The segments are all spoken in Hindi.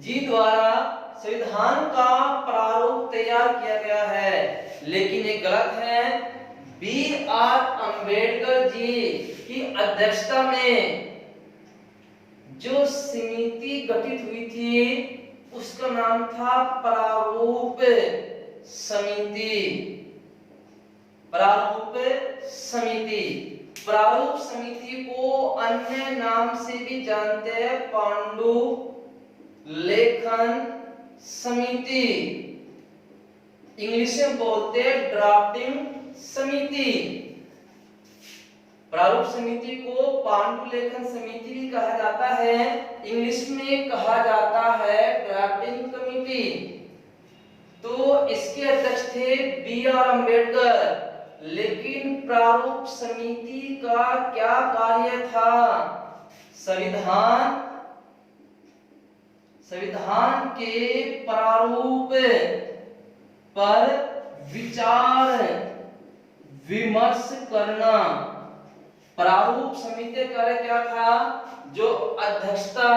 जी द्वारा संविधान का प्रारूप तैयार किया गया है, लेकिन ये गलत है। बी आर अंबेडकर जी की अध्यक्षता में जो समिति गठित हुई थी उसका नाम था प्रारूप समिति। प्रारूप समिति, प्रारूप समिति को अन्य नाम से भी जानते हैं, पांडु लेखन समिति, इंग्लिश में बोलते हैं ड्राफ्टिंग समिति। प्रारूप समिति को पांडुलेखन समिति भी कहा जाता है, इंग्लिश में कहा जाता है ड्राफ्टिंग कमिटी। तो इसके अध्यक्ष थे बी आर अंबेडकर। लेकिन प्रारूप समिति का क्या कार्य था? संविधान के प्रारूप पर विचार विमर्श करना। प्रारूप समिति का कार्य क्या था? जो अध्यक्षता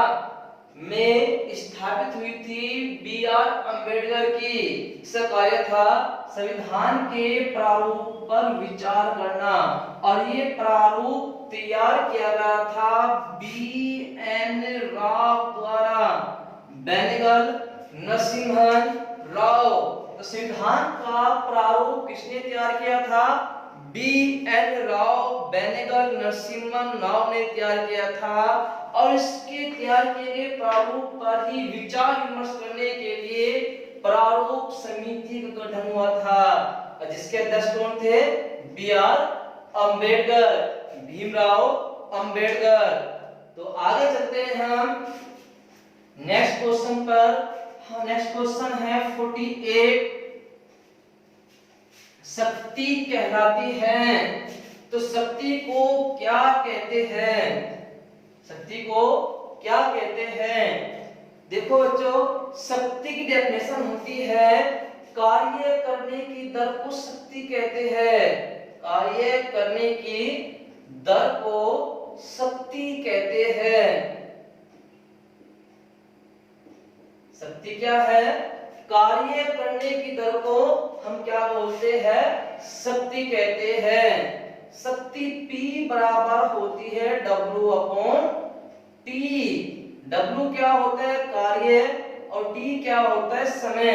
में स्थापित हुई थी बी आर अंबेडकर की, इसका कार्य था संविधान के प्रारूप पर विचार करना। और ये प्रारूप तैयार किया गया था बी एन राव द्वारा, बेनेगल नरसिम्हन राव। तो संविधान का प्रारूप किसने तैयार किया था? बी एन राव, बेनेगल नरसिम्हन राव ने तैयार किया था। और इसके तैयार किए गए प्रारूप पर ही विचार विमर्श करने के लिए प्रारूप समिति का गठन हुआ था, जिसके अध्यक्ष कौन थे? B R Ambedkar, Bhimrao Ambedkar. तो आगे चलते हैं हम नेक्स्ट क्वेश्चन पर। नेक्स्ट क्वेश्चन है 48। शक्ति कहलाती है, तो शक्ति को क्या कहते हैं? शक्ति को क्या कहते हैं? देखो बच्चों, शक्ति की डेफिनेशन होती है कार्य करने की दर को शक्ति कहते हैं। कार्य करने की दर को शक्ति कहते हैं। शक्ति क्या है? कार्य करने की दर को हम क्या बोलते हैं? शक्ति कहते हैं। शक्ति P बराबर होती है W अपॉन T। W क्या होता है? कार्य, और T क्या होता है? समय।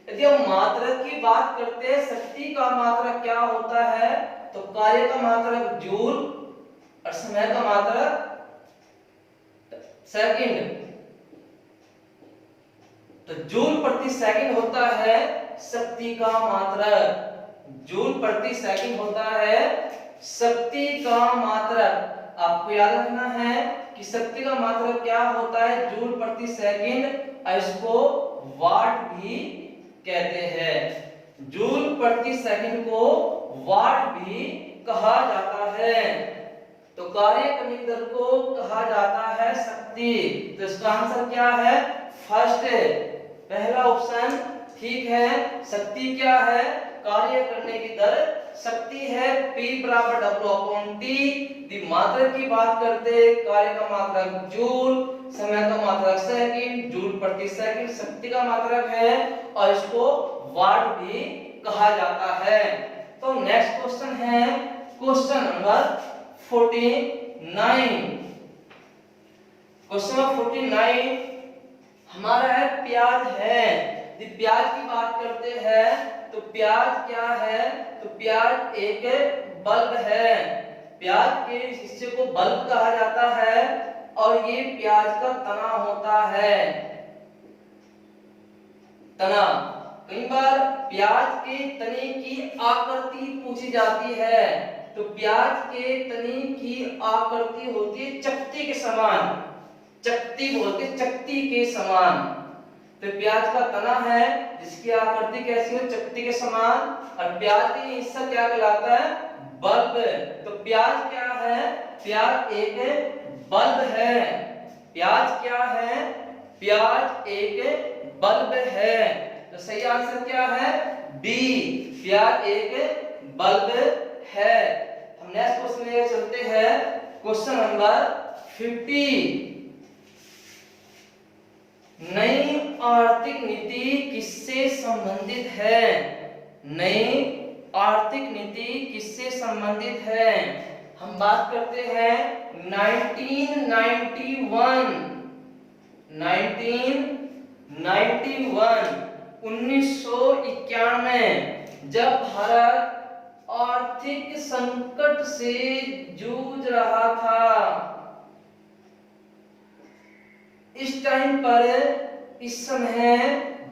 यदि हम मात्रक की बात करते हैं, शक्ति का मात्रक क्या होता है? तो कार्य का मात्रक जूल और समय का मात्रक सेकंड। तो जूल प्रति सेकंड होता है शक्ति का मात्रक। जूल प्रति सेकंड होता है शक्ति का मात्रक। आपको याद रखना है कि शक्ति का मात्रक क्या होता है? जूल प्रति सेकंड। इसको वाट भी कहते हैं। जूल प्रति सेकंड को वाट भी कहा जाता है। तो कार्य करने की दर को कहा जाता है शक्ति। तो इसका आंसर क्या है? फर्स्ट, पहला ऑप्शन ठीक है। शक्ति क्या है? कार्य करने की दर शक्ति है, P बराबर W अपॉन T। दी मात्रक की बात करते, कार्य का मात्रक जूल, समय का मात्रक सेकंड, जूल प्रति सेकंड शक्ति का मात्रक है, और इसको वाट भी कहा जाता है। तो नेक्स्ट क्वेश्चन है क्वेश्चन नंबर 49। क्वेश्चन नंबर 49 हमारा है प्याज है। यदि प्याज की बात करते हैं तो प्याज क्या है? तो प्याज एक बल्ब है। प्याज के हिस्से को बल्ब कहा जाता है, और ये प्याज का तना होता है। तना। कई बार प्याज के तने की आकृति पूछी जाती है, तो प्याज के तने की आकृति होती है चकती के समान। चकती बोलते, चकती के समान। तो प्याज का तना है जिसकी आकृति कैसी हो? चकती के समान। और प्याज का हिस्सा क्या कहलाता है? बल्ब। तो प्याज क्या है? प्याज एक बल्ब है। प्याज क्या है? प्याज एक बल्ब है। तो सही आंसर क्या है? बी, प्याज एक बल्ब है। हम नेक्स्ट क्वेश्चन में चलते हैं। Question number 50। नई आर्थिक नीति किससे संबंधित है? नई आर्थिक नीति किससे संबंधित है? हम बात करते हैं 1991 जब भारत आर्थिक संकट से जूझ रहा था। इस टाइम पर, इस समय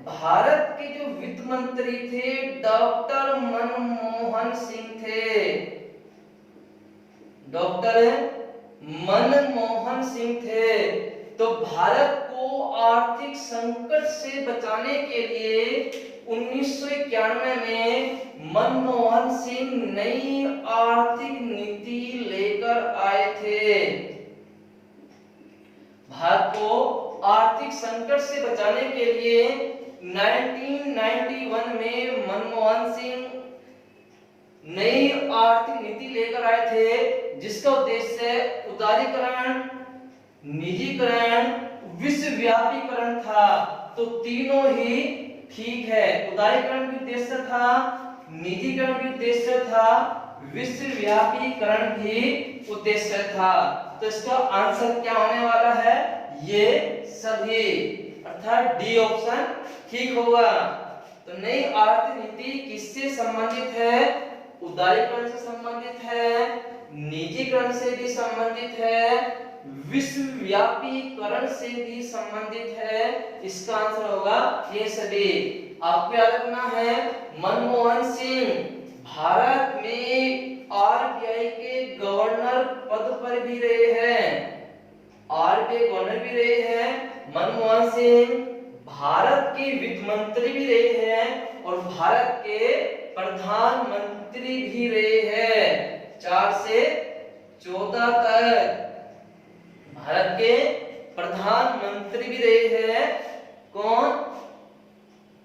भारत के जो वित्त मंत्री थे डॉक्टर मनमोहन सिंह थे। डॉक्टर मनमोहन सिंह थे। तो भारत को आर्थिक संकट से बचाने के लिए 1991 में मनमोहन सिंह नई आर्थिक नीति लेकर आए थे। भारत को आर्थिक संकट से बचाने के लिए 1991 में मनमोहन सिंह नई आर्थिक नीति लेकर आए थे, जिसका उद्देश्य उदारीकरण, निजीकरण, विश्वव्यापीकरण था। तो तीनों ही ठीक है। उदारीकरण भी उद्देश्य था, निजीकरण भी उद्देश्य था, विश्वव्यापीकरण भी उद्देश्य था। तो इसका आंसर क्या होने वाला है? ये सभी, अर्थात डी ऑप्शन ठीक होगा। तो नई आर्थिक नीति किससे संबंधित है? उदारीकरण से संबंधित है, निजीकरण से भी संबंधित है, विश्वव्यापीकरण से भी संबंधित है। इसका आंसर होगा ये सभी। आपको याद रखना है मनमोहन सिंह भारत में आरबीआई के गवर्नर पद पर भी रहे हैं। आरबीआई गवर्नर भी रहे हैं मनमोहन सिंह, भारत के वित्त मंत्री भी रहे हैं और भारत के प्रधानमंत्री भी रहे हैं। 4 से 14 तक भारत के प्रधानमंत्री भी रहे हैं। कौन?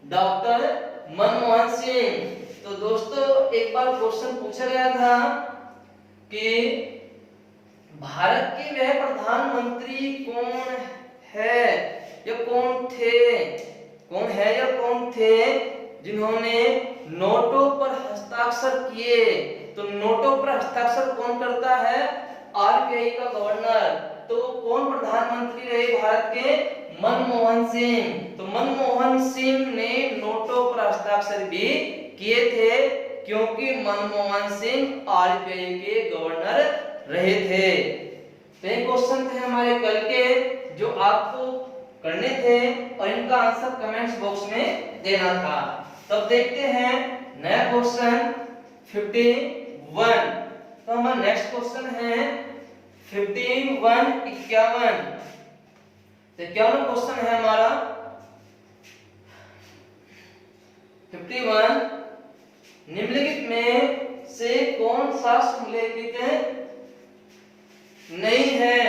डॉक्टर मनमोहन सिंह। तो दोस्तों एक बार क्वेश्चन पूछा गया था कि भारत के वह प्रधानमंत्री कौन है या कौन थे? कौन है या कौन थे जिन्होंने नोटों पर हस्ताक्षर किए? तो नोटों पर हस्ताक्षर कौन करता है? आरबीआई का गवर्नर। तो कौन प्रधानमंत्री रहे भारत के? मनमोहन सिंह। तो मनमोहन सिंह ने नोटों पर हस्ताक्षर भी किए थे, क्योंकि मनमोहन सिंह आरबीआई के गवर्नर रहे थे। तो ये क्वेश्चन थे हमारे कल के, जो आपको करने थे और इनका आंसर कमेंट्स बॉक्स में देना था। तब देखते हैं नया क्वेश्चन 51। तो हमारा नेक्स्ट क्वेश्चन है 51-51। तो 51 क्वेश्चन है हमारा 51। निम्नलिखित में से कौन सा समलेखित नहीं है?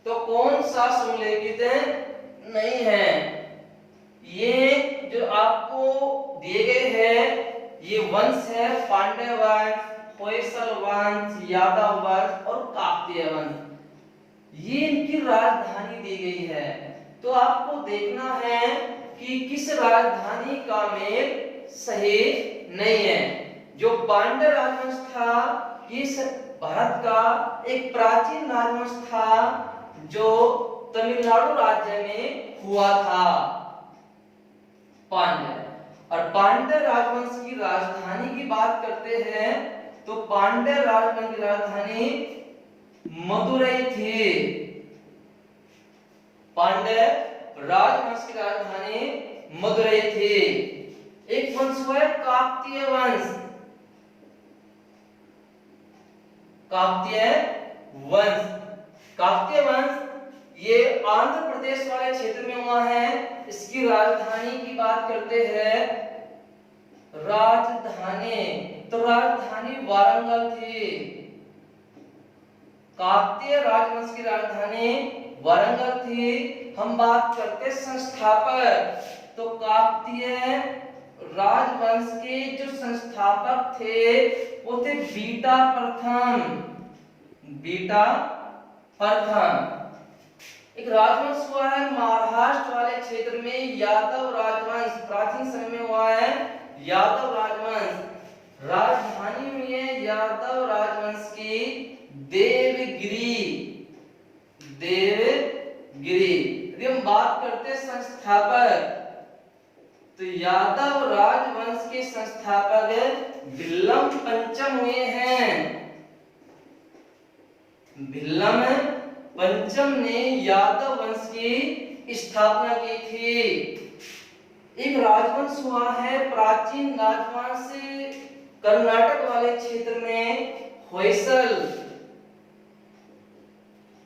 तो कौन सा समलेखित नहीं है? ये जो आपको दिए गए हैं ये वंश है पांड्य वंश, होयसल वंश, यादव वंश और काकतीय वंश। ये इनकी राजधानी दी गई है। तो आपको देखना है कि किस राजधानी का मेल सही नहीं है। जो पांड्य राजवंश था ये भारत का एक प्राचीन राजवंश था जो तमिलनाडु राज्य में हुआ था, पांड्य। और पांड्य राजवंश की राजधानी की बात करते हैं तो पांड्य राजवंश की राजधानी मदुरई थी। पांड्य राजवंश की राजधानी मदुरई थी। एक वंश है काकतीय वंश। काकतीय वंश, काकतीय वंश ये आंध्र प्रदेश वाले क्षेत्र में हुआ है। इसकी राजधानी की बात करते हैं, राजधानी तो राजधानी वारंगल थी। काकतीय राजवंश की राजधानी वारंगल थी। हम बात करते संस्थापक, तो काकतीय राजवंश के जो संस्थापक थे वो थे बीटा प्रथम। बीटा प्रथम। एक राजवंश हुआ है महाराष्ट्र वाले क्षेत्र में, यादव राजवंश, प्राचीन समय में हुआ है यादव राजवंश। राजधानी हुई है यादव राजवंश की देवगिरी। देवगिरी। यदि हम बात करते हैं संस्थापक, तो यादव राजवंश के संस्थापक भिल्लम पंचम हुए हैं। भिल्लम पंचम ने यादव वंश की स्थापना की थी। एक राजवंश हुआ है प्राचीन राजवंश कर्नाटक वाले क्षेत्र में, होयसल।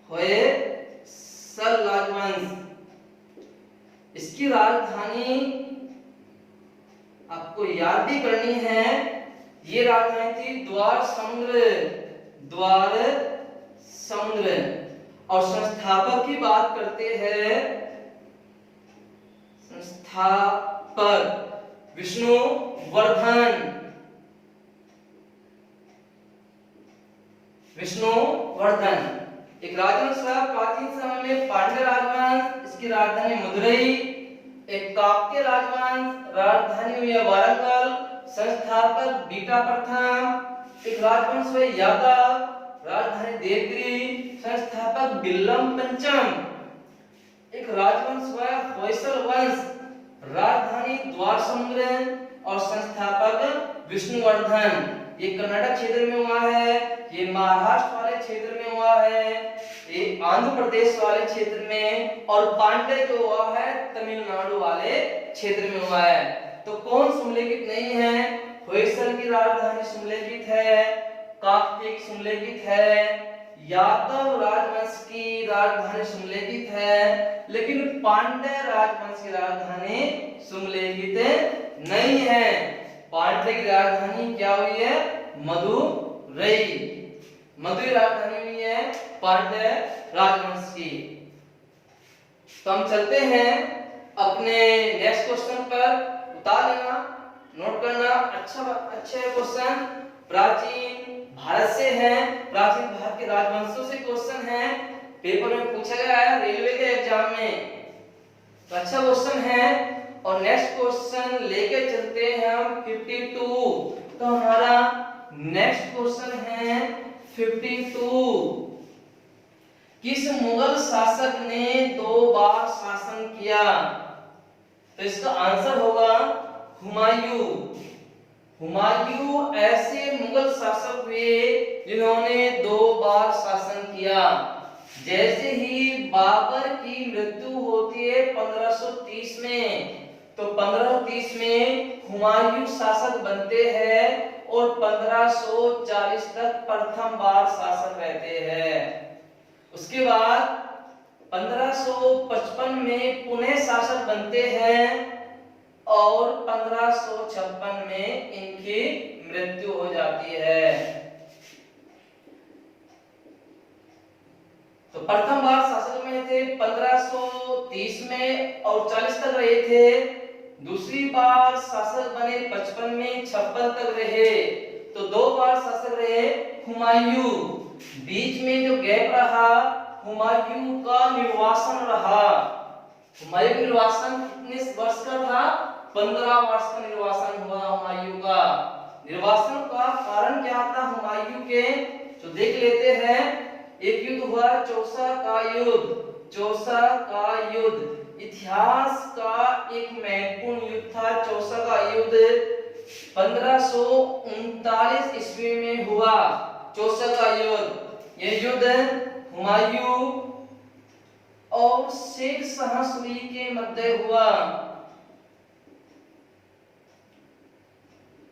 होयसल राजवंश। इसकी राजधानी आपको याद भी करनी है, ये राजधानी थी द्वार समुद्र। द्वार समुद्र। और संस्थापक की बात करते हैं, संस्थापक विष्णुवर्धन। विष्णुवर्धन एक राजवंश था प्राचीन समय में, पांड्य राजवंश, इसकी राजधानी मदुरई। एक काक्य राजवंश, राजधानी हुई है वारंगल, संस्थापक बीटा प्रथम। एक राजवंश हुआ यादव, राजधानी देवगिरी, संस्थापक बिल्लम पंचम। एक राजवंश हुआ होयसल वंश, राजधानी द्वार समुद्र और संस्थापक विष्णुवर्धन। ये कर्नाटक क्षेत्र में हुआ है, ये महाराष्ट्र वाले क्षेत्र में हुआ है, ये आंध्र प्रदेश वाले क्षेत्र में, और पांड्य जो हुआ है तमिलनाडु वाले क्षेत्र में हुआ है। तो कौन सुमलेखित नहीं है? होयसल की राजधानी सुमलेखित है, काक्य की सुमलेखित है, यादव राजवंश की राजधानी सुमलेखित है, लेकिन पांड्य राजवंश की राजधानी सुमलेखित नहीं है। पांड्य की राजधानी क्या हुई है? मदुरई। मदुरई राजधानी हुई है पांड्य राजवंश की। तो हम चलते हैं अपने नेक्स्ट क्वेश्चन पर, उतार लेना, नोट करना। अच्छे क्वेश्चन प्राचीन भारत से हैं, प्राचीन भारत के राजवंशों से क्वेश्चन हैं, पेपर में पूछा गया है रेलवे के एग्जाम में, तो अच्छा क्वेश्चन है। और नेक्स्ट क्वेश्चन लेके चलते हैं हम 52। तो हमारा नेक्स्ट क्वेश्चन है 52। किस मुगल शासक ने 2 बार शासन किया? तो इसका आंसर होगा हुमायूं। हुमायूं ऐसे मुगल शासक हुए जिन्होंने 2 बार शासन किया। जैसे ही बाबर की मृत्यु होती है 1530 में, तो 1530 में हुमायूं शासक बनते हैं और 1540 तक प्रथम बार शासक रहते हैं। उसके बाद 1555 में पुनः शासक बनते हैं और 1556 में इनकी मृत्यु हो जाती है। तो प्रथम बार शासक में थे 1530 में और 40 तक रहे थे। दूसरी बार शासक बने 55 में, 56 तक रहे। तो 2 बार शासक रहे हुमायूं। बीच में जो गैप रहा, हुमायूं का निर्वासन रहा। हुमायूं का निर्वासन कितने वर्ष का था? 15 वर्ष का निर्वासन हुआ हुमायूं का। निर्वासन का कारण क्या था हुमायूं के? तो देख लेते हैं। एक युद्ध हुआ चौसा का युद्ध। चौसा का युद्ध इतिहास का एक महत्वपूर्ण युद्ध था। चौसा का युद्ध 1539 ईस्वी में हुआ। चौसा का युद्ध, यह युद्ध हुमायूं और शेर शाह सूरी के मध्य हुआ।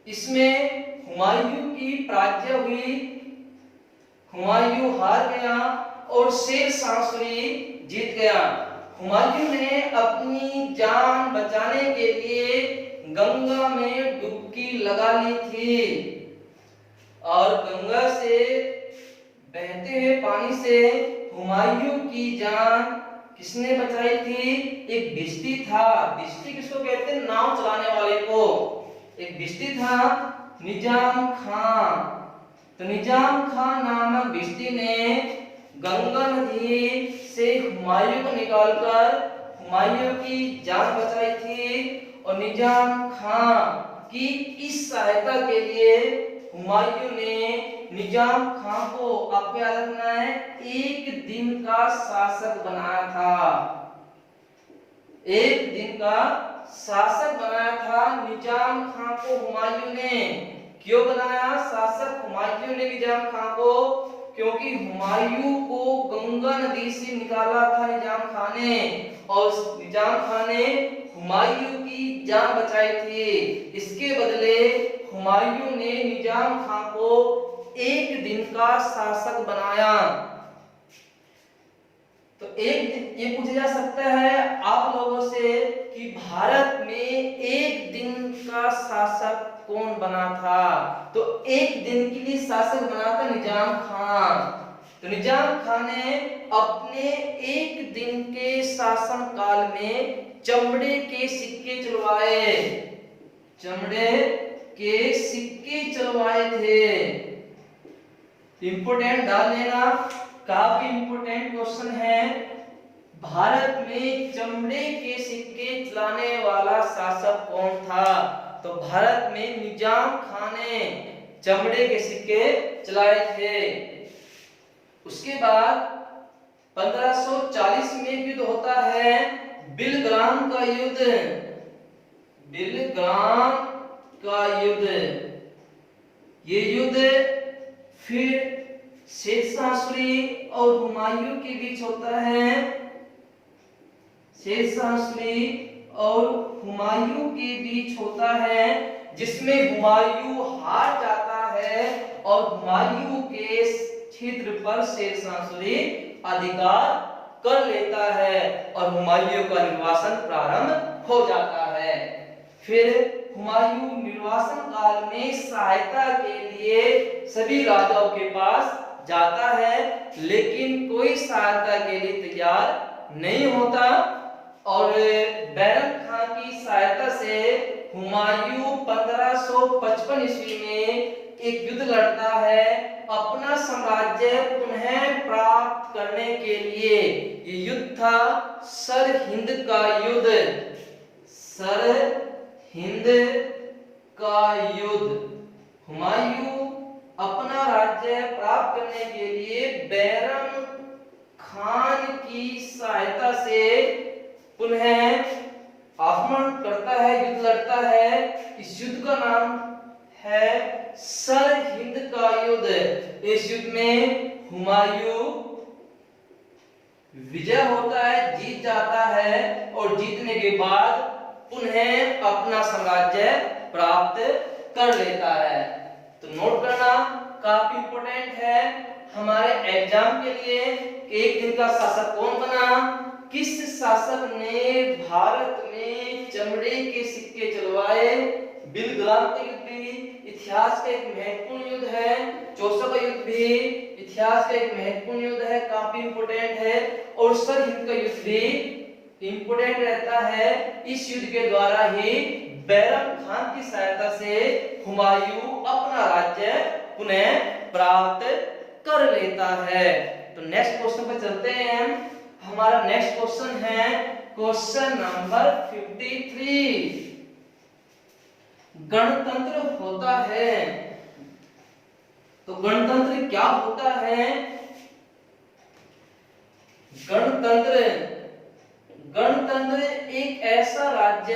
इसमें हुमायूं की पराजय हुई, हुमायूं हार गया और शेर शाह सूरी जीत गया। हुमायूं ने अपनी जान बचाने के लिए गंगा में डुबकी लगा ली थी और गंगा से बहते हुए पानी से हुमायूं की जान किसने बचाई थी? एक भिश्ती था। भिश्ती किसको कहते हैं? नाव चलाने वाले को। एक भिश्ती था निजाम खां। तो निजाम खां नामक भिश्ती ने गंगा नदी से हुमायूं को निकालकर हुमायूं की जान बचाई थी और निजाम खां की इस सहायता के लिए हुमायूं ने निजाम खां को आपको याद रखना है एक दिन का शासक बनाया था। एक दिन का शासक बनाया था निजाम खां को हुमायूं ने। क्यों बनाया शासक हुमायूं ने निजाम खां को? क्योंकि हुमायूं को गंगा नदी से निकाला था निजाम खां ने और निजाम खां ने हुमायूं की जान बचाई थी। इसके बदले हुमायूं ने निजाम खां को एक दिन का शासक बनाया। तो एक दिन ये पूछा जा सकता है आप लोगों से कि भारत में एक दिन का शासक कौन बना था? तो एक दिन के लिए शासक बना था निजाम खां। तो निजाम खां ने अपने एक दिन के शासन काल में चमड़े के सिक्के चलवाए। चमड़े के सिक्के चलवाए थे। इंपोर्टेंट डाल लेना, काफी इंपोर्टेंट क्वेश्चन है। भारत में चमड़े के सिक्के चलाने वाला शासक कौन था? तो भारत में निजाम खां ने चमड़े के सिक्के चलाए थे। उसके बाद 1540 में युद्ध होता है बिलग्राम का युद्ध। बिलग्राम का युद्ध, ये युद्ध फिर शेरशाह सूरी और हुमायूं के बीच होता है। शेरशाह सूरी और हुमायूं के बीच होता है जिसमें हुमायूं हार जाता है और हुमायूं के क्षेत्र पर शेरशाह सूरी अधिकार कर लेता है और हुमायूं का निर्वासन प्रारंभ हो जाता है। फिर हुमायूं निर्वासन काल में सहायता के लिए सभी राजाओं के पास जाता है लेकिन कोई सहायता के लिए तैयार नहीं होता और बैरम खां की सहायता से हुमायूं 1555 ईस्वी में एक युद्ध लड़ता है अपना साम्राज्य पुनः प्राप्त करने के लिए। ये युद्ध था सरहिंद का युद्ध। सरहिंद का युद्ध। हुमायूं अपना राज्य प्राप्त करने के लिए बैरम खान की सहायता से पुनः आक्रमण करता है, युद्ध लड़ता है। इस युद्ध का नाम है सरहिंद का युद्ध। इस युद्ध में हुमायूं विजय होता है, जीत जाता है और जीतने के बाद पुनः अपना साम्राज्य प्राप्त कर लेता है। तो नोट करना काफी इंपॉर्टेंट है हमारे एग्जाम के लिए। एक दिन का शासक कौन बना? किस शासक ने भारत में चमड़े के सिक्के चलवाए? बिलग्राम का युद्ध भी इतिहास का एक महत्वपूर्ण युद्ध है। चौसा का युद्ध भी इतिहास का एक महत्वपूर्ण युद्ध है, काफी इंपॉर्टेंट है। और सरहिंद का युद्ध भी इंपॉर्टेंट रहता है। इस युद्ध के द्वारा ही बैरम खान की सहायता से हुमायूं अपना राज्य पुनः प्राप्त कर लेता है। तो नेक्स्ट क्वेश्चन पर चलते हैं। हमारा नेक्स्ट क्वेश्चन है क्वेश्चन नंबर 53। गणतंत्र होता है तो गणतंत्र क्या होता है? गणतंत्र, गणतंत्र एक ऐसा राज्य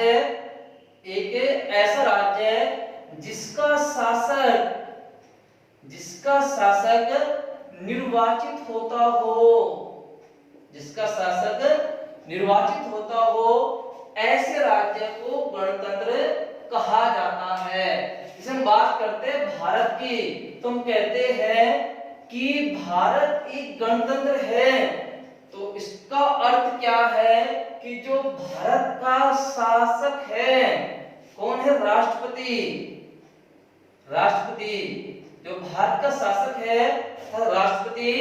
जिसका शासक निर्वाचित होता हो। जिसका शासक निर्वाचित होता हो ऐसे राज्य को गणतंत्र कहा जाता है। इसे हम बात करते हैं भारत की, तो हम कहते हैं कि भारत एक गणतंत्र है। तो इसका अर्थ क्या है कि जो भारत का शासक है कौन है? राष्ट्रपति। राष्ट्रपति जो भारत का शासक है राष्ट्रपति,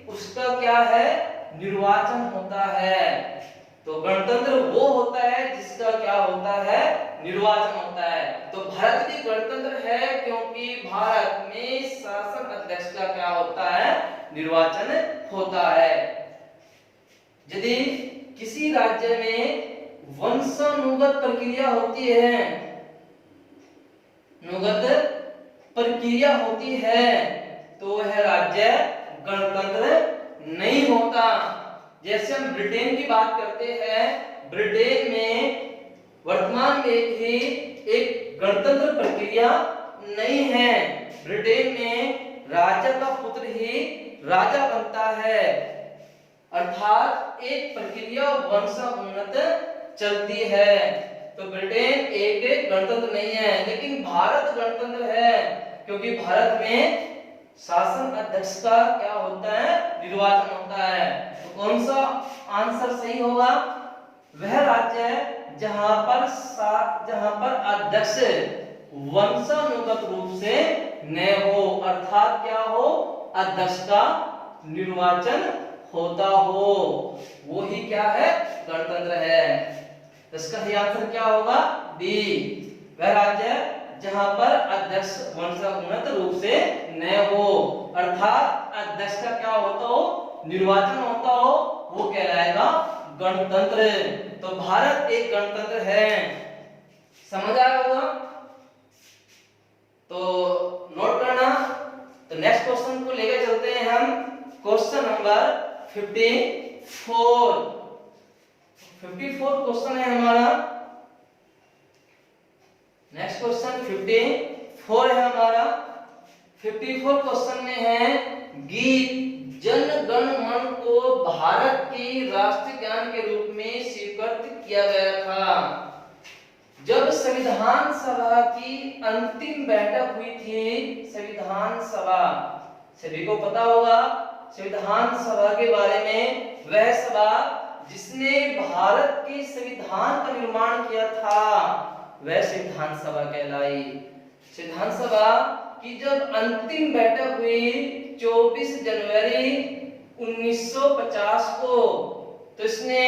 उसका क्या है? निर्वाचन होता है। तो गणतंत्र वो होता है जिसका क्या होता है? निर्वाचन होता है। तो भारत भी गणतंत्र है क्योंकि भारत में शासन अध्यक्ष का क्या होता है? निर्वाचन होता है। यदि किसी राज्य में वंशानुगत प्रक्रिया होती है, अनुगत प्रक्रिया होती है, तो वह राज्य गणतंत्र नहीं होता। जैसे हम ब्रिटेन की बात करते हैं, ब्रिटेन में वर्तमान में भी एक गणतंत्र प्रक्रिया नहीं है। ब्रिटेन में राजा का पुत्र ही राजा बनता है, अर्थात एक प्रक्रिया वंशानुगत चलती है। तो ब्रिटेन एक गणतंत्र नहीं है, लेकिन भारत गणतंत्र है, क्योंकि भारत में शासन अध्यक्ष का क्या होता है, निर्वाचन होता है। तो कौन सा आंसर सही होगा? वह राज्य है जहां पर अध्यक्ष वंशानुगत रूप से न हो, अर्थात क्या हो, अध्यक्ष का निर्वाचन होता हो, वो ही क्या है, गणतंत्र है। इसका सही आंसर क्या होगा? बी। वह राज्य जहां पर अध्यक्ष वंशानुगत रूप से न हो, अर्थात अध्यक्ष का क्या होता हो, निर्वाचन होता हो, वो कहलाएगा गणतंत्र। तो भारत एक गणतंत्र है। समझ आया होगा? तो नोट करना। तो नेक्स्ट क्वेश्चन को लेकर चलते हैं हम। क्वेश्चन नंबर 54 क्वेश्चन है हमारा। नेक्स्ट क्वेश्चन 54 है हमारा। 54 क्वेश्चन में है, गीत जन गण मन को भारत की राष्ट्रीय गान के रूप में स्वीकृत किया गया था। जब संविधान सभा की अंतिम बैठक हुई थी, संविधान सभा, सभी को पता होगा संविधान सभा के बारे में, वह सभा जिसने भारत के संविधान का निर्माण किया था, वह संविधान सभा कहलाई। संविधान सभा की जब अंतिम बैठक हुई 24 जनवरी 1950 को, तो इसने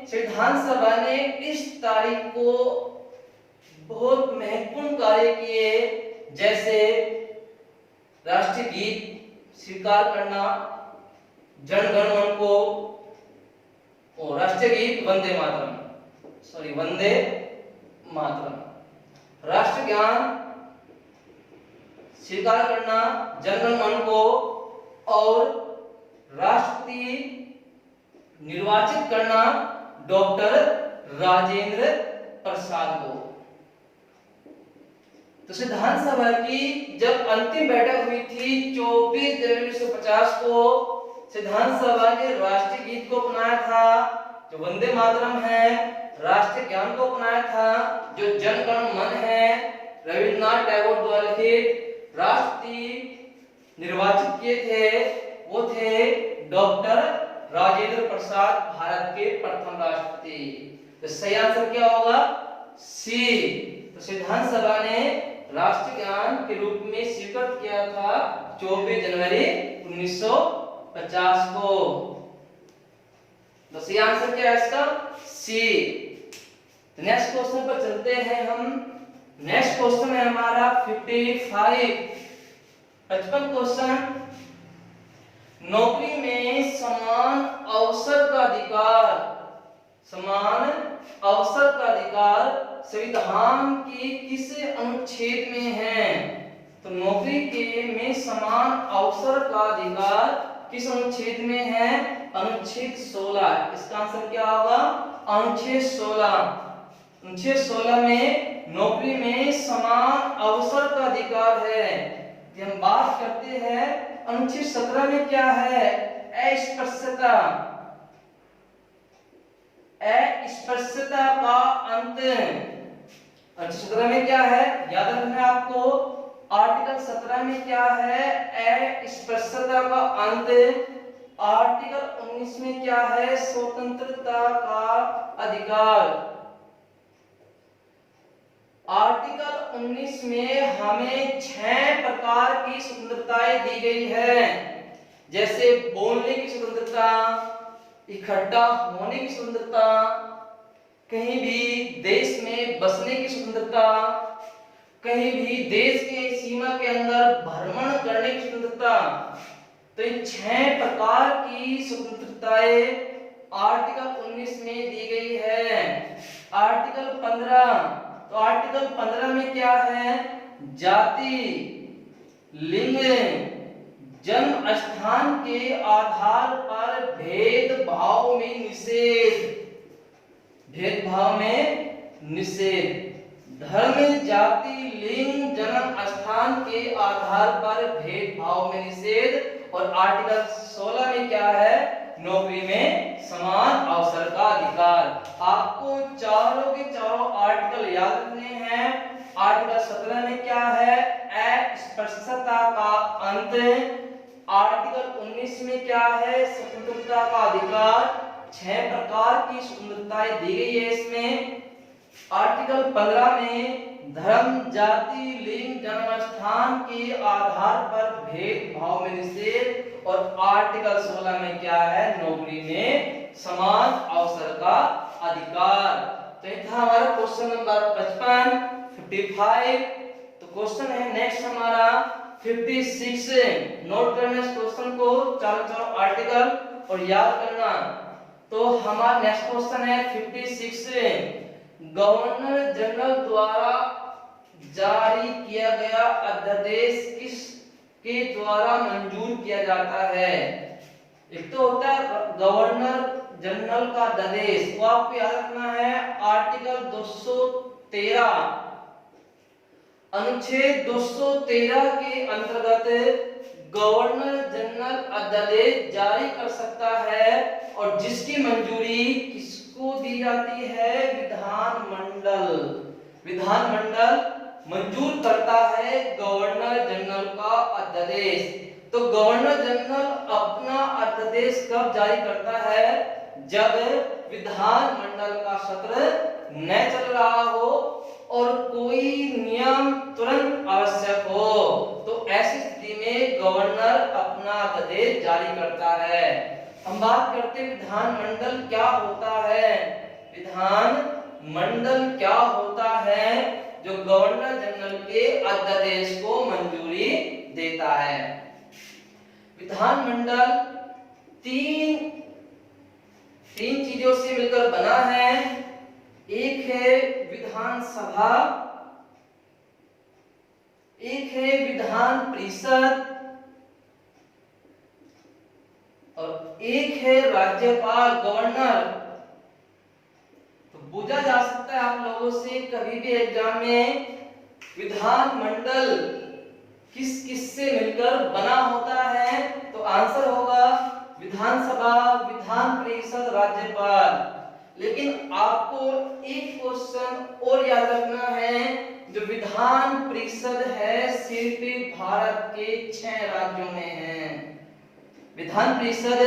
संविधान सभा ने इस तारीख को बहुत महत्वपूर्ण कार्य किए, जैसे राष्ट्रीय गीत स्वीकार करना, जन गण मन को, और राष्ट्रीय गीत वंदे मातरम, राष्ट्रगान स्वीकार करना, जनगण मन को, और राष्ट्रपति निर्वाचित करना डॉक्टर राजेंद्र प्रसाद को। तो संविधान सभा की जब अंतिम बैठक हुई थी 24 जनवरी 1950 को, संविधान सभा ने राष्ट्रीय गीत को अपनाया था जो वंदे मातरम है, राष्ट्रीय गान को अपनाया था जो जन गण मन है, रविन्द्रनाथ टैगोर द्वारा लिखित, राष्ट्रपति निर्वाचित किए थे वो थे डॉक्टर राजेंद्र प्रसाद, भारत के प्रथम राष्ट्रपति। तो सही आंसर क्या होगा? सी। तो संविधान सभा ने राष्ट्रीय गान के रूप में स्वीकृत किया था 24 जनवरी 1950 को। तो सही आंसर क्या है इसका? सी। तो नेक्स्ट क्वेश्चन पर चलते हैं हम। नेक्स्ट क्वेश्चन है हमारा 55 क्वेश्चन। नौकरी में समान अवसर का अधिकार, समान अवसर का अधिकार संविधान के किस अनुच्छेद में है? तो नौकरी के में समान अवसर का अधिकार किस अनुच्छेद में है? अनुच्छेद 16। इसका आंसर क्या होगा? अनुच्छेद 16। अनुच्छेद 16 में नौकरी में समान अवसर का अधिकार है। जब हम बात करते हैं अनुच्छेद 17 में क्या है? अस्पृश्यता, अस्पृश्यता का अंत। अनुच्छेद 17 में क्या है? याद रखना है आपको। आर्टिकल 17 में क्या है? अस्पृश्यता का अंत। आर्टिकल 19 में क्या है? स्वतंत्रता का अधिकार। आर्टिकल 19 में हमें 6 प्रकार की स्वतंत्रताएं दी गई है, जैसे बोलने की स्वतंत्रता, इकट्ठा होने की स्वतंत्रता, कहीं भी देश में बसने की स्वतंत्रता, कहीं भी देश के सीमा के अंदर भ्रमण करने की स्वतंत्रता, तो इन 6 प्रकार की स्वतंत्रताएं आर्टिकल 19 में दी गई है। आर्टिकल 15, तो आर्टिकल 15 में क्या है? जाति, लिंग, जन्म स्थान के आधार पर भेदभाव में निषेध, भेदभाव में निषेध। धर्म, जाति, लिंग, जन्म स्थान के आधार पर भेदभाव में निषेध। और आर्टिकल 16 में क्या है? नौकरी में समान अवसर का अधिकार। आपको चारों के चारों आर्टिकल याद रखने हैं। आर्टिकल 17 में क्या है? अस्पृश्यता का अंत। आर्टिकल 19 में क्या है? स्वतंत्रता का अधिकार। 6 प्रकार की स्वतंत्रताएं दी गई है इसमें। आर्टिकल 15 में धर्म, जाति, लिंग, जन्म स्थान के आधार पर भेदभाव में निषेध। और आर्टिकल 16 में क्या है? नौकरी में समान अवसर का अधिकार। तो ये था हमारा क्वेश्चन नंबर 55, 55। तो क्वेश्चन है नेक्स्ट हमारा 56। नोट करना इस क्वेश्चन को, चारों चारों आर्टिकल, और याद करना। तो हमारा नेक्स्ट क्वेश्चन है 56। गवर्नर जनरल द्वारा जारी किया गया अध्यादेश किस के द्वारा मंजूर किया जाता है? एक तो होता है गवर्नर जनरल का अध्यादेश, वो आपको याद रखना है। आर्टिकल 213, अनुच्छेद 213 के अंतर्गत गवर्नर जनरल अध्यादेश जारी कर सकता है, और जिसकी मंजूरी किसको दी जाती है? विधानमंडल। विधानमंडल मंजूर करता है गवर्नर जनरल का अध्यादेश। तो गवर्नर जनरल अपना अध्यादेश कब जारी करता है? जब विधानमंडल का सत्र न चल रहा हो और कोई नियम तुरंत आवश्यक हो, तो ऐसी स्थिति में गवर्नर अपना अध्यादेश जारी करता है। हम बात करते हैं विधानमंडल क्या होता है। विधानमंडल क्या होता है? जो गवर्नर जनरल के अध्यादेश को मंजूरी देता है। विधानमंडल तीन चीजों से मिलकर बना है। एक है विधानसभा, एक है विधान परिषद, और एक है राज्यपाल, गवर्नर। तो पूछा जा सकता है आप लोगों से कभी भी एग्जाम में, विधानमंडल किस किस से मिलकर बना होता है? तो आंसर होगा विधानसभा, विधान परिषद, राज्यपाल। लेकिन आपको एक क्वेश्चन और याद रखना है। जो विधान परिषद है सिर्फ भारत के 6 राज्यों में है। विधान परिषद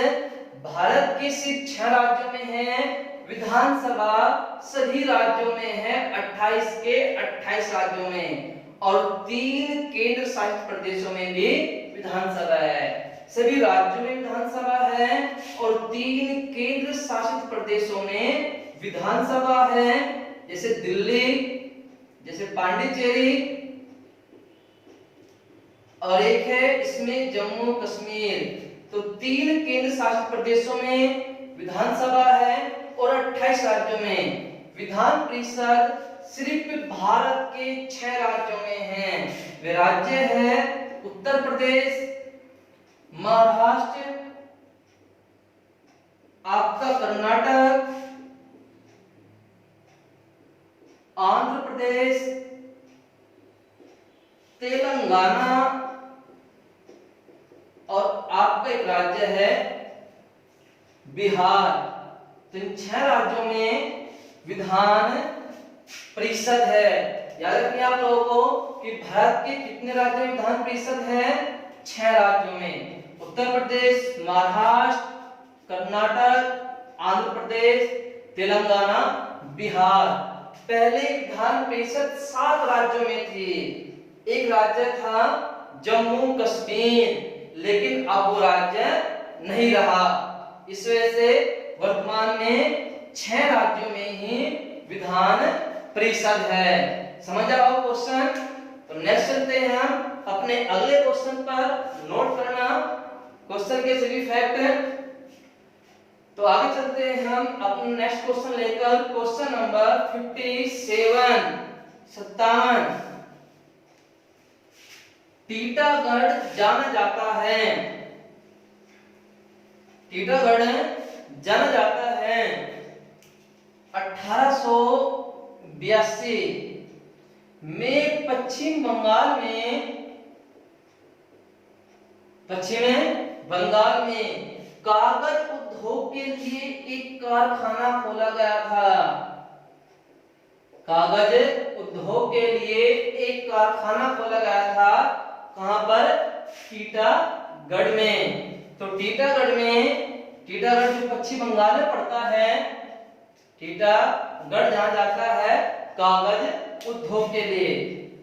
भारत के सिर्फ 6 राज्यों में है। विधानसभा सभी राज्यों में है, 28 के 28 राज्यों में, और 3 केंद्र शासित प्रदेशों में भी विधानसभा है। सभी राज्यों में विधानसभा है और 3 केंद्र शासित प्रदेशों में विधानसभा है, जैसे दिल्ली, जैसे पांडिचेरी, और एक है इसमें जम्मू कश्मीर। तो 3 केंद्र शासित प्रदेशों में विधानसभा है और 28 राज्यों में विधान परिषद सिर्फ भारत के 6 राज्यों में है। वे राज्य है उत्तर प्रदेश, महाराष्ट्र, आपका कर्नाटक, आंध्र प्रदेश, तेलंगाना, और आपका एक राज्य है बिहार। तो इन 6 राज्यों में विधान परिषद है। याद रखिए आप लोगों को कि भारत के कितने राज्यों में विधान परिषद है? 6 राज्यों में, उत्तर प्रदेश, महाराष्ट्र, कर्नाटक, आंध्र प्रदेश, तेलंगाना, बिहार। पहले विधान परिषद 7 राज्यों में थी। एक राज्य था जम्मू कश्मीर, लेकिन अब वो राज्य नहीं रहा। इस वजह से वर्तमान में 6 राज्यों में ही विधान परिषद है। समझ आओ क्वेश्चन। तो नेक्स्ट चलते हैं हम अपने अगले क्वेश्चन पर। नोट करना क्वेश्चन के सभी फैक्ट हैं। तो आगे चलते हैं हम अपना नेक्स्ट क्वेश्चन लेकर, क्वेश्चन नंबर 57। टीटागढ़ जाना जाता है, टीटागढ़ जाना जाता है 1882 में पश्चिम बंगाल में कागज उद्योग के लिए एक कारखाना खोला गया था। कागज उद्योग के लिए एक कारखाना खोला गया था, कहां पर? टीटागढ़ में। तो टीटागढ़ जो पश्चिम बंगाल में पड़ता है, टीटागढ़ जहां जाता है कागज उद्योग के लिए,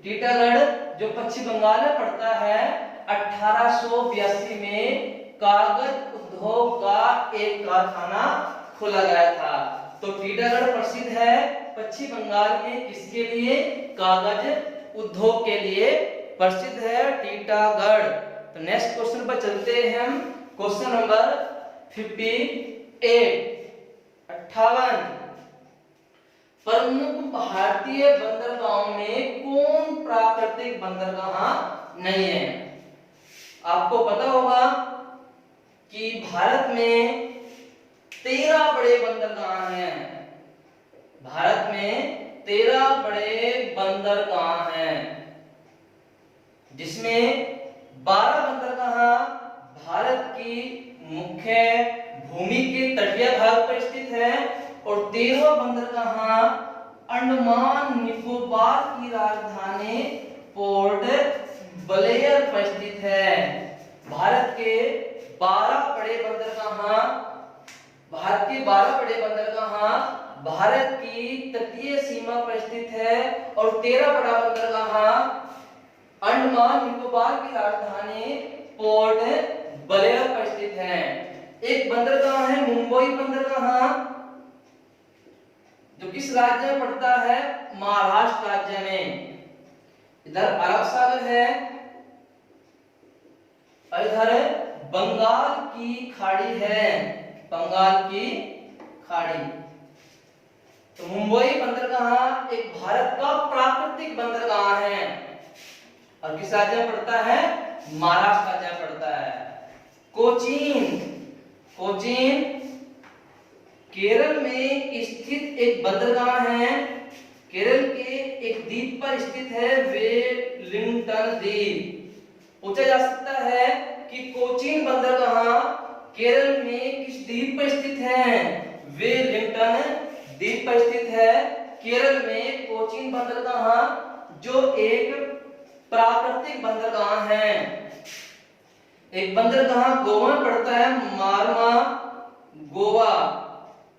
टीटागढ़ जो पश्चिम बंगाल में पड़ता है 1882 में कागज उद्योग का एक कारखाना खोला गया था। तो टीटागढ़ प्रसिद्ध है पश्चिम बंगाल में किसके लिए? कागज उद्योग के लिए प्रसिद्ध है टीटागढ़। तो नेक्स्ट क्वेश्चन पर चलते हैं हम, क्वेश्चन नंबर 58। प्रमुख भारतीय बंदरगाहों में कौन प्राकृतिक बंदरगाह नहीं है? आपको पता होगा कि भारत में 13 बड़े बंदरगाह हैं, भारत में 13 बड़े बंदरगाह हैं, जिसमें 12 बंदरगाह भारत की मुख्य भूमि के तटीय भाग पर स्थित है और 13वां बंदरगाह अंडमान निकोबार की राजधानी पोर्ट ब्लेयर पर स्थित है। भारत के 12 बड़े बंदरगाह भारत की तटीय सीमा पर स्थित है और 13 बड़ा बंदरगाह अंडमान निकोबार की राजधानी पोर्ट ब्लेयर पर स्थित है। एक बंदरगाह है मुंबई बंदरगाह, जो किस राज्य में पड़ता है? महाराष्ट्र राज्य में। इधर अरब सागर है और इधर बंगाल की खाड़ी है, बंगाल की खाड़ी। तो मुंबई बंदरगाह एक भारत का प्राकृतिक बंदरगाह है और किस राज्य में पड़ता है? महाराष्ट्र राज्य में पड़ता है। कोचीन केरल में स्थित एक बंदरगाह है, केरल के एक द्वीप पर स्थित है, वेलिंगटन द्वीप। पूछा जा सकता है कि कोचीन बंदरगाह केरल में किस द्वीप पर स्थित है? वेलिंगटन द्वीप पर स्थित है केरल में कोचीन बंदरगाह, जो एक प्राकृतिक बंदरगाह है। एक बंदरगाह गोवा में पड़ता है, मारवा गोवा,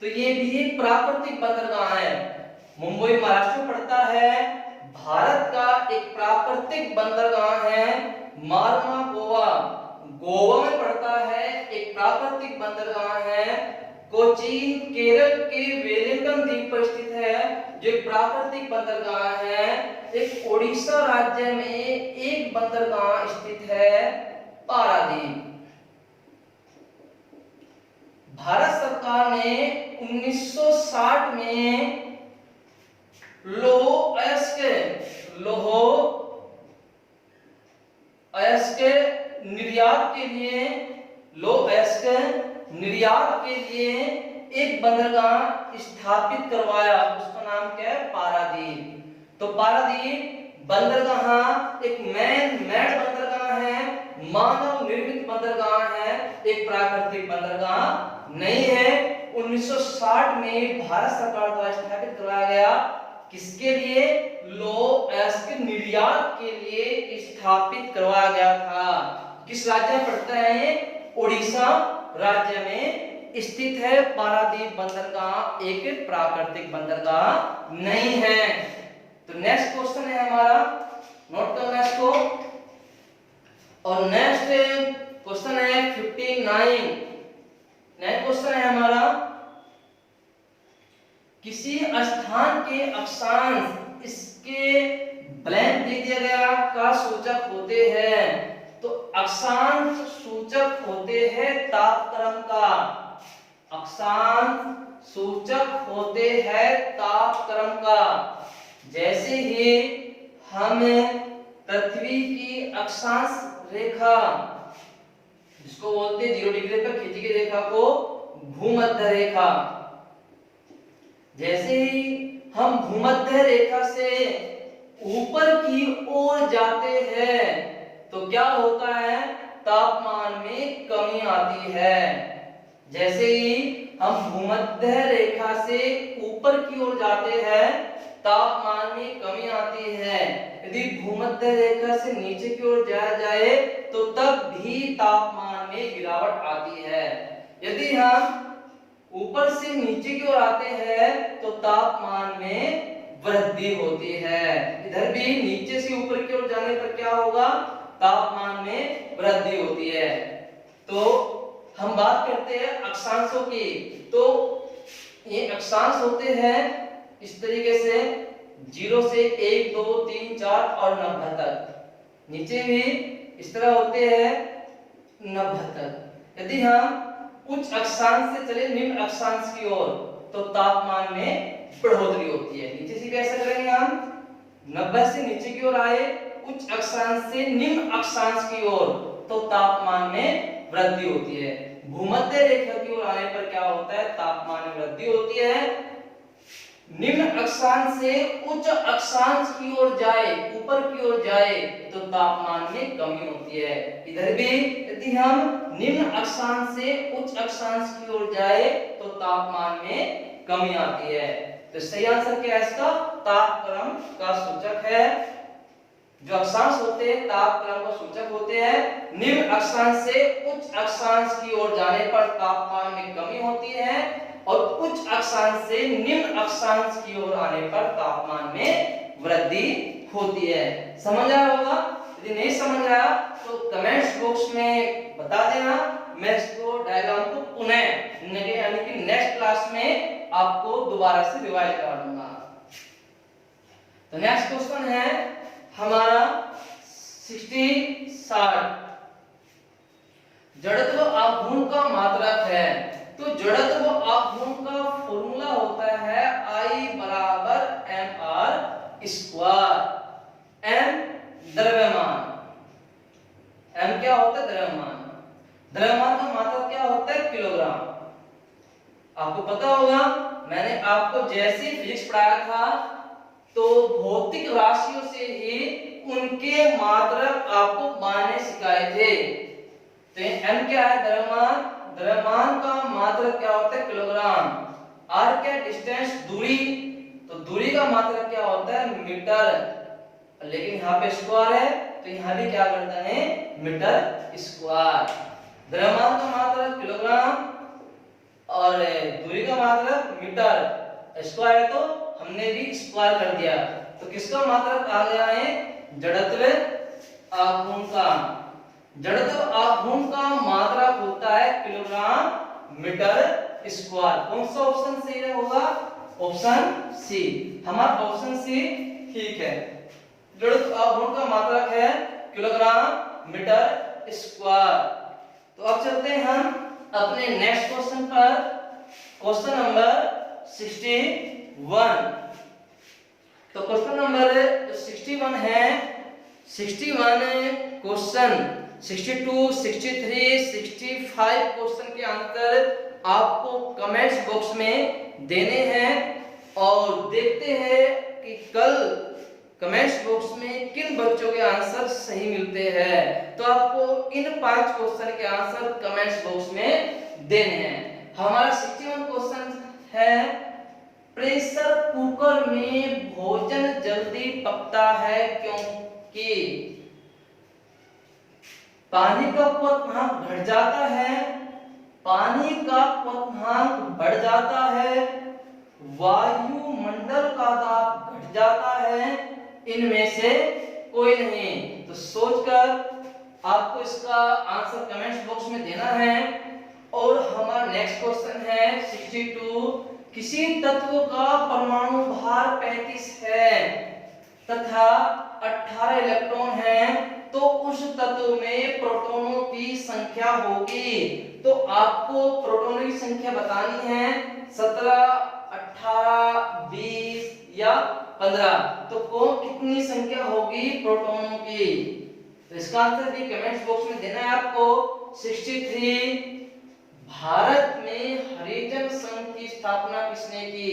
तो ये भी एक प्राकृतिक बंदरगाह है। मुंबई महाराष्ट्र में पड़ता है, भारत का एक प्राकृतिक बंदरगाह है मारवा गोवा, गोवा में पड़ता है, एक प्राकृतिक बंदरगाह है। कोचीन केरल के वेलिंगटन द्वीप पर स्थित है, जो एक प्राकृतिक बंदरगाह है। एक ओडिशा राज्य में एक बंदरगाह स्थित है, पारादीप। भारत सरकार ने 1960 में लौह अयस्क निर्यात के लिए एक बंदरगाह स्थापित करवाया, उसका नाम क्या है? पारादीप। तो पारादीप बंदरगाह एक मैन मेड बंदरगाह है, मानव निर्मित बंदरगाह है, एक प्राकृतिक बंदरगाह नहीं है। 1960 में भारत सरकार द्वारा स्थापित करवाया गया, किसके लिए? लौह अयस्क निर्यात के लिए स्थापित करवाया गया था। किस राज्य में पड़ता है ये? ओडिशा राज्य में स्थित है। पारादीप बंदरगाह एक प्राकृतिक बंदरगाह नहीं है। तो नेक्स्ट क्वेश्चन है हमारा, नोट करना इसको। और नेक्स्ट क्वेश्चन है 59। नेक्स्ट क्वेश्चन है हमारा, किसी स्थान के अक्षांश इसके ब्लैंक दे दिया गया का सूचक होते हैं। तो अक्षांश सूचक होते हैं तापक्रम का, अक्षांश सूचक होते हैं तापक्रम का। जैसे ही हम पृथ्वी की अक्षांश रेखा, जिसको बोलते हैं 0 डिग्री पर खींची गई रेखा को भूमध्य रेखा, जैसे ही हम भूमध्य रेखा से ऊपर की ओर जाते हैं तो क्या होता है, तापमान में कमी आती है। जैसे ही हम भूमध्य रेखा से ऊपर की ओर जाते हैं तापमान में कमी आती है। यदि भूमध्य रेखा से नीचे की ओर जाया जाए तो तब भी तापमान में गिरावट आती है। यदि हम ऊपर से नीचे की ओर आते हैं तो तापमान में वृद्धि होती है। इधर भी नीचे से ऊपर की ओर जाने पर क्या होगा, तापमान में वृद्धि होती है। तो हम बात करते हैं अक्षांशों की। तो ये अक्षांश होते हैं इस तरीके से 0 से 1, 2, 3, 4 और 90 तक। नीचे भी इस तरह होते हैं 90 तक। यदि हम उच्च अक्षांश से चले निम्न अक्षांश की ओर तो तापमान में बढ़ोतरी होती है। नीचे से भी ऐसा करेंगे, हम 90 से नीचे की ओर आए उच्च अक्षांश से निम्न अक्षांश की ओर तो तापमान में वृद्धि होती है। भूमध्य रेखा की ओर आने पर क्या होता है, तापमान में वृद्धि होती है। निम्न अक्षांश से उच्च अक्षांश की ओर जाए, ऊपर की ओर जाए तो तापमान में कमी होती है। इधर भी यदि हम निम्न अक्षांश से उच्च अक्षांश की ओर जाए तो तापमान में कमी आती है। तो सही आंसर क्या है इसका, तापक्रम का सूचक है। जो अक्षांश होते हैं तापक्रम का सूचक होते हैं। निम्न अक्षांश से उच्च अक्षांश की ओर जाने पर तापमान में कमी होती है और उच्च अक्षांश से निम्न अक्षांश की ओर आने पर तापमान में वृद्धि होती है। समझ आया होगा? यदि नहीं समझ आया तो कमेंट्स बॉक्स में बता देना, मैं इसको डायग्राम को पुनः यानी कि नेक्स्ट क्लास में आपको दोबारा से रिवाइज करा दूंगा। तो नेक्स्ट क्वेश्चन है हमारा 60 जड़त्व आघूर्ण का मात्रक है। तो जड़त्व आघूर्ण का फॉर्मूला होता है I बराबर mr स्क्वायर। m द्रव्यमान, m क्या होता है, द्रव्यमान। द्रव्यमान का मात्रक क्या होता है, किलोग्राम। आपको पता होगा, मैंने आपको जैसे फिजिक्स पढ़ाया था तो भौतिक राशियों से ही उनके मात्रक आपको मानने सिखाए थे। तो m क्या है, द्रव्यमान। द्रव्यमान का मात्रक क्या होता है, किलोग्राम। r क्या, डिस्टेंस, दूरी। तो दूरी का मात्रक क्या होता है, मीटर। लेकिन यहाँ पे स्क्वायर है तो यहाँ भी क्या करते हैं, मीटर स्क्वायर। द्रव्यमान का मात्रक किलोग्राम और दूरी का मात्रक मीटर। स्क्वायर है तो हमने भी स्क्वायर कर दिया। तो किसका मात्रक आ गया है, जड़त्व आघूर्ण का। जड़त्व आघूर्ण का मात्रक होता है किलोग्राम मीटर स्क्वायर। कौन सा ऑप्शन सही होगा, ऑप्शन सी। हमारा ऑप्शन सी ठीक है। जड़त्व आघूर्ण का मात्रक है किलोग्राम मीटर स्क्वायर। तो अब चलते हैं हम अपने नेक्स्ट क्वेश्चन पर, क्वेश्चन नंबर 61। तो क्वेश्चन नंबर 61 है, 61 क्वेश्चन 62, 63, 65 क्वेश्चन के आंसर आपको कमेंट्स बॉक्स में देने हैं और देखते हैं कि कल कमेंट्स बॉक्स में किन बच्चों के आंसर सही मिलते हैं। तो आपको इन 5 क्वेश्चन के आंसर कमेंट्स बॉक्स में देने हैं। हमारा 61 क्वेश्चन है, प्रेशर कुकर में भोजन जल्दी पकता है क्योंकि पानी का क्वथनांक घट जाता है, पानी का क्वथनांक बढ़ जाता है, वायुमंडल का दाब घट जाता है, इनमें से कोई नहीं। तो सोचकर आपको इसका आंसर कमेंट्स बॉक्स में देना है। और हमारा नेक्स्ट क्वेश्चन है 62, किसी तत्व का परमाणु भार 35 है तथा 18 इलेक्ट्रॉन हैं तो उस तत्व में संख्या होगी, तो आपको प्रोटॉनों की संख्या बतानी है 17, 18, 20 या 15। तो कौन कितनी संख्या होगी प्रोटॉनों की? तो इसका आंसर भी कमेंट्स बॉक्स में देना है आपको। 63। भारत में हरिजन संघ की स्थापना किसने की?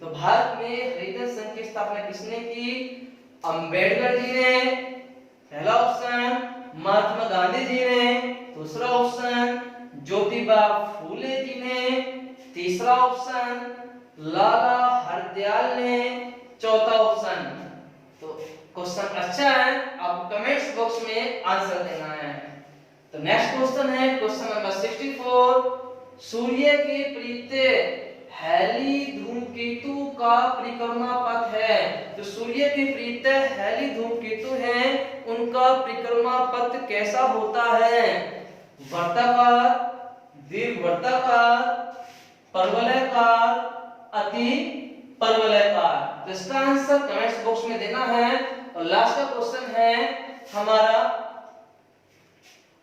तो भारत में हरिजन संघ की स्थापना किसने की? अंबेडकर जी ने, पहला ऑप्शन। महात्मा गांधी जी ने, दूसरा ऑप्शन। ज्योतिबा फूले जी ने, तीसरा ऑप्शन। लाला हरदयाल ने, चौथा ऑप्शन। तो क्वेश्चन अच्छा है, आप कमेंट्स बॉक्स में आंसर देना है। तो नेक्स्ट क्वेश्चन है क्वेश्चन नंबर 64। सूर्य के परितः हैली धूमकेतु का परिक्रमा पथ है। तो सूर्य के परितः हैली धूमकेतु है, उनका परिक्रमा पथ कैसा होता है? वर्ताकार, दीर्घवृत्ताकार, परवलयाकार, अति परवलयाकार। तो इसका आंसर कमेंट्स बॉक्स में देना है। और लास्ट का क्वेश्चन है हमारा,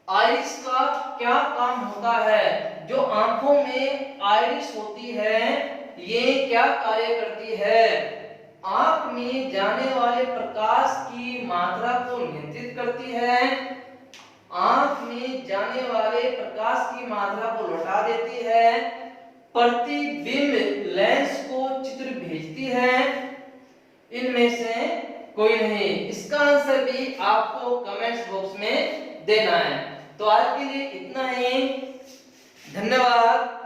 आइरिस का क्या काम होता है? जो आंखों में आइरिस होती है, ये क्या कार्य करती है? आंख में जाने वाले प्रकाश की मात्रा को नियंत्रित करती है, आंख में जाने वाले प्रकाश की मात्रा को लौटा देती है, प्रतिबिंब लेंस को चित्र भेजती है, इनमें से कोई नहीं। इसका आंसर भी आपको कमेंट्स बॉक्स में देना है। तो आज के लिए इतना ही, धन्यवाद।